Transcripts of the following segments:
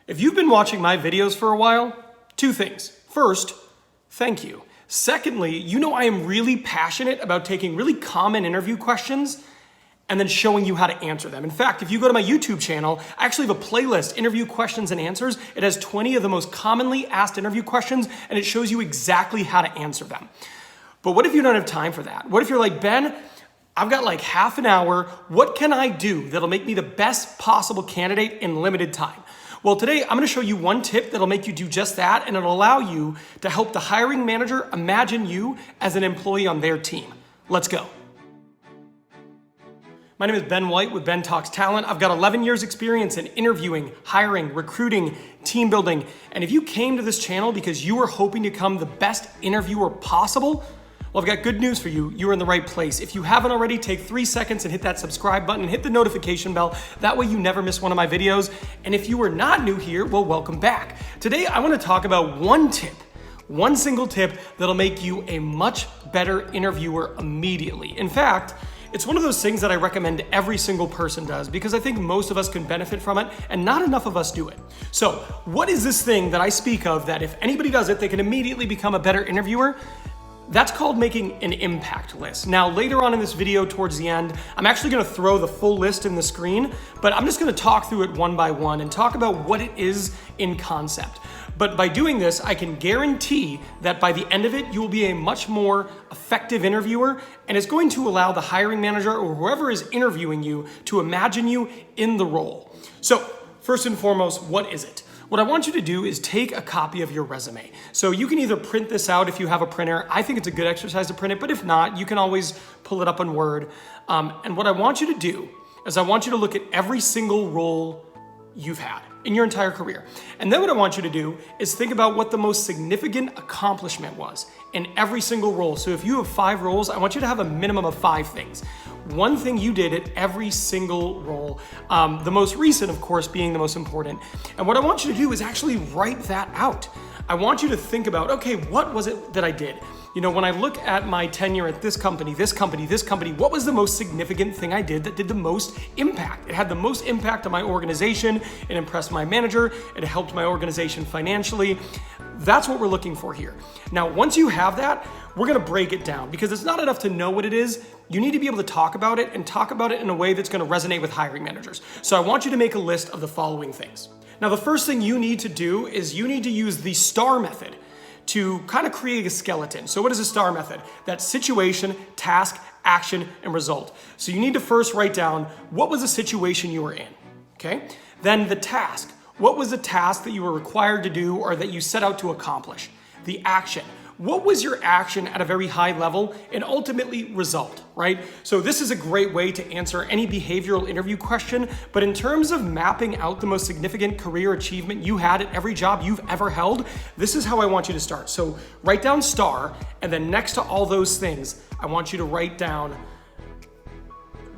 If you've been watching my videos for a while, two things. First, thank you. Secondly, you know I am really passionate about taking really common interview questions and then showing you how to answer them. In fact, if you go to my YouTube channel, I actually have a playlist, Interview Questions and Answers. It has 20 of the most commonly asked interview questions, and it shows you exactly how to answer them. But what if you don't have time for that? What if you're like, Ben, I've got like half an hour. What can I do that'll make me the best possible candidate in limited time? Well, today I'm gonna show you one tip that'll make you do just that, and it'll allow you to help the hiring manager imagine you as an employee on their team. Let's go. My name is Ben White with Ben Talks Talent. I've got 11 years experience in interviewing, hiring, recruiting, team building. And if you came to this channel because you were hoping to become the best interviewer possible, well, I've got good news for you. You're in the right place. If you haven't already, take 3 seconds and hit that subscribe button and hit the notification bell. That way you never miss one of my videos. And if you are not new here, well, welcome back. Today, I want to talk about one single tip that'll make you a much better interviewer immediately. In fact, it's one of those things that I recommend every single person does because I think most of us can benefit from it and not enough of us do it. So what is this thing that I speak of that if anybody does it, they can immediately become a better interviewer? That's called making an impact list. Now, later on in this video towards the end, I'm actually gonna throw the full list in the screen, but I'm just gonna talk through it one by one and talk about what it is in concept. But by doing this, I can guarantee that by the end of it, you will be a much more effective interviewer, and it's going to allow the hiring manager or whoever is interviewing you to imagine you in the role. So first and foremost, what is it? What I want you to do is take a copy of your resume. So you can either print this out if you have a printer. I think it's a good exercise to print it, but if not, you can always pull it up in Word. And what I want you to do is I want you to look at every single role you've had in your entire career. And then what I want you to do is think about what the most significant accomplishment was in every single role. So if you have 5 roles, I want you to have a minimum of 5 things. One thing you did at every single role, the most recent, of course, being the most important. And what I want you to do is actually write that out. I want you to think about, okay, what was it that I did? You know, when I look at my tenure at this company, what was the most significant thing I did that did the most impact? It had the most impact on my organization. It impressed my manager. It helped my organization financially. That's what we're looking for here. Now, once you have that, we're gonna break it down because it's not enough to know what it is. You need to be able to talk about it and talk about it in a way that's gonna resonate with hiring managers. So I want you to make a list of the following things. Now, the first thing you need to do is you need to use the STAR method to kind of create a skeleton. So what is a STAR method? That's situation, task, action, and result. So you need to first write down what was the situation you were in, okay? Then the task. What was the task that you were required to do or that you set out to accomplish? The action. What was your action at a very high level and ultimately result, right? So this is a great way to answer any behavioral interview question, but in terms of mapping out the most significant career achievement you had at every job you've ever held, this is how I want you to start. So write down STAR, and then next to all those things, I want you to write down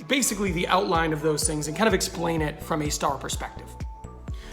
basically the outline of those things and kind of explain it from a STAR perspective.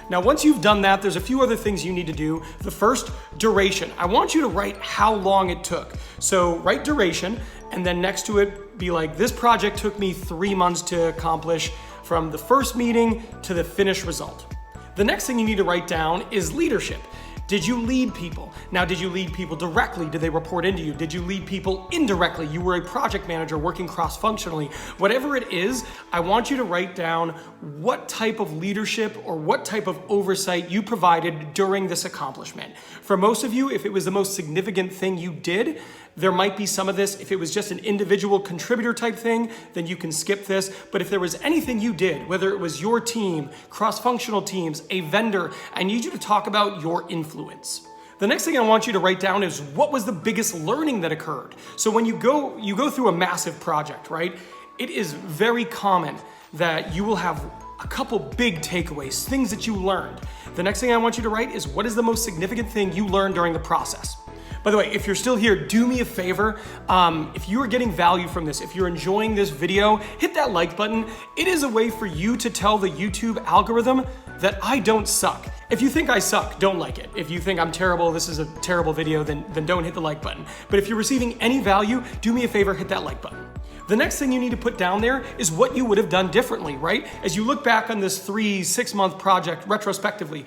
Now, once you've done that, there's a few other things you need to do. The first, duration. I want you to write how long it took. So write duration, and then next to it, be like, this project took me 3 months to accomplish from the first meeting to the finished result. The next thing you need to write down is leadership. Did you lead people? Now, did you lead people directly? Did they report into you? Did you lead people indirectly? You were a project manager working cross-functionally. Whatever it is, I want you to write down what type of leadership or what type of oversight you provided during this accomplishment. For most of you, if it was the most significant thing you did, there might be some of this. If it was just an individual contributor type thing, then you can skip this. But if there was anything you did, whether it was your team, cross-functional teams, a vendor, I need you to talk about your influence. The next thing I want you to write down is what was the biggest learning that occurred? So when you go through a massive project, right? It is very common that you will have a couple big takeaways, things that you learned. The next thing I want you to write is what is the most significant thing you learned during the process? By the way, if you're still here, do me a favor. If you are getting value from this, if you're enjoying this video, hit that like button. It is a way for you to tell the YouTube algorithm that I don't suck. If you think I suck, don't like it. If you think I'm terrible, this is a terrible video, then don't hit the like button. But if you're receiving any value, do me a favor, hit that like button. The next thing you need to put down there is what you would have done differently, right? As you look back on this 3-6 month project retrospectively,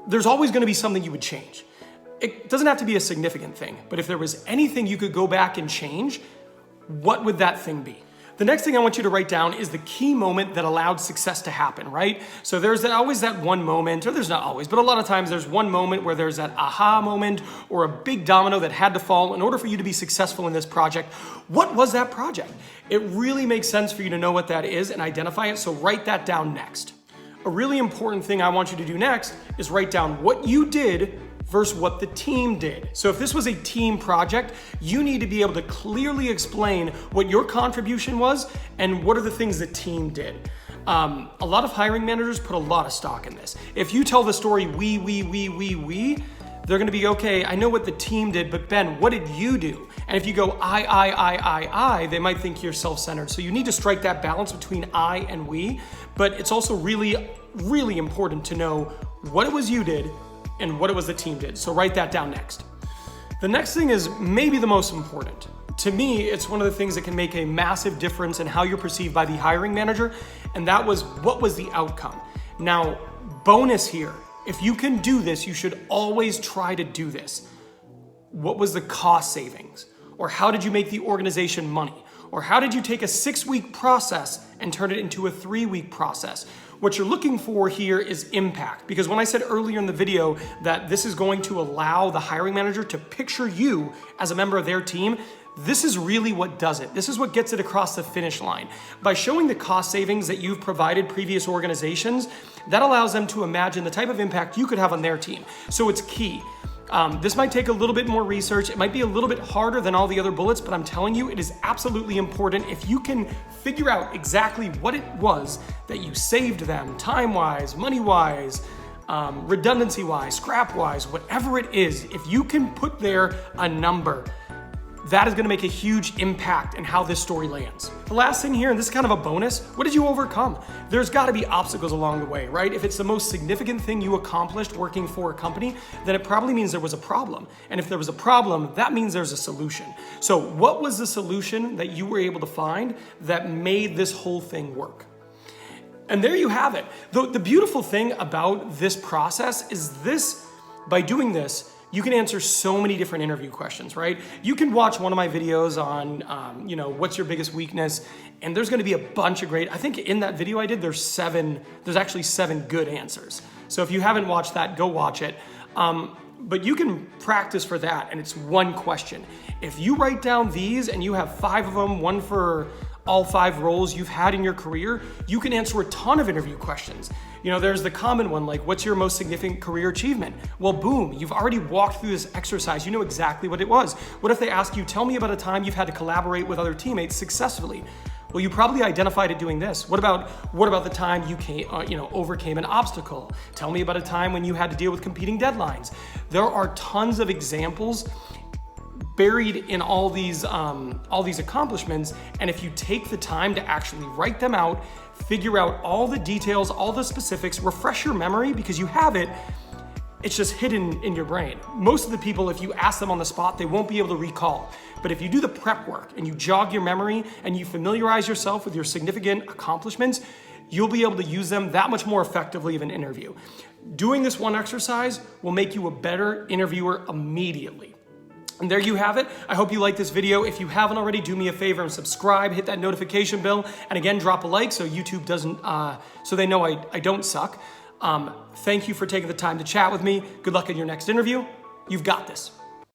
there's always going to be something you would change. It doesn't have to be a significant thing, but if there was anything you could go back and change, what would that thing be? The next thing I want you to write down is the key moment that allowed success to happen, right? So there's always that one moment, or there's not always, but a lot of times there's one moment where there's that aha moment or a big domino that had to fall in order for you to be successful in this project. What was that project? It really makes sense for you to know what that is and identify it, so write that down next. A really important thing I want you to do next is write down what you did versus what the team did. So if this was a team project, you need to be able to clearly explain what your contribution was and what are the things the team did. A lot of hiring managers put a lot of stock in this. If you tell the story we, they're gonna be, okay, I know what the team did, but Ben, what did you do? And if you go I, they might think you're self-centered. So you need to strike that balance between I and we, but it's also really, really important to know what it was you did and what it was the team did. So write that down next. The next thing is maybe the most important. To me, it's one of the things that can make a massive difference in how you're perceived by the hiring manager, and that was what was the outcome. Now, bonus here, if you can do this, you should always try to do this. What was the cost savings? Or how did you make the organization money? Or how did you take a 6-week process and turn it into a 3-week process? What you're looking for here is impact, because when I said earlier in the video that this is going to allow the hiring manager to picture you as a member of their team, this is really what does it. This is what gets it across the finish line. By showing the cost savings that you've provided previous organizations, that allows them to imagine the type of impact you could have on their team. So it's key. This might take a little bit more research. It might be a little bit harder than all the other bullets, but I'm telling you, it is absolutely important. If you can figure out exactly what it was that you saved them, time-wise, money-wise, redundancy-wise, scrap-wise, whatever it is, if you can put there a number, that is gonna make a huge impact in how this story lands. The last thing here, and this is kind of a bonus, what did you overcome? There's gotta be obstacles along the way, right? If it's the most significant thing you accomplished working for a company, then it probably means there was a problem. And if there was a problem, that means there's a solution. So what was the solution that you were able to find that made this whole thing work? And there you have it. The beautiful thing about this process is this, by doing this, you can answer so many different interview questions, right? You can watch one of my videos on, what's your biggest weakness? And there's gonna be a bunch of great, I think in that video I did, there's actually 7 good answers. So if you haven't watched that, go watch it. But you can practice for that, and it's one question. If you write down these and you have 5 of them, one for all 5 roles you've had in your career, you can answer a ton of interview questions. There's the common one, like, what's your most significant career achievement? Well, boom, you've already walked through this exercise. You know exactly what it was. What if they ask you, tell me about a time you've had to collaborate with other teammates successfully? Well, you probably identified it doing this. What about the time you overcame an obstacle? Tell me about a time when you had to deal with competing deadlines. There are tons of examples buried in all these accomplishments, and if you take the time to actually write them out, figure out all the details, all the specifics, refresh your memory because you have it, it's just hidden in your brain. Most of the people, if you ask them on the spot, they won't be able to recall. But if you do the prep work and you jog your memory and you familiarize yourself with your significant accomplishments, you'll be able to use them that much more effectively in an interview. Doing this one exercise will make you a better interviewer immediately. And there you have it. I hope you liked this video. If you haven't already, do me a favor and subscribe, hit that notification bell, and again, drop a like so YouTube doesn't, so they know I don't suck. Thank you for taking the time to chat with me. Good luck in your next interview. You've got this.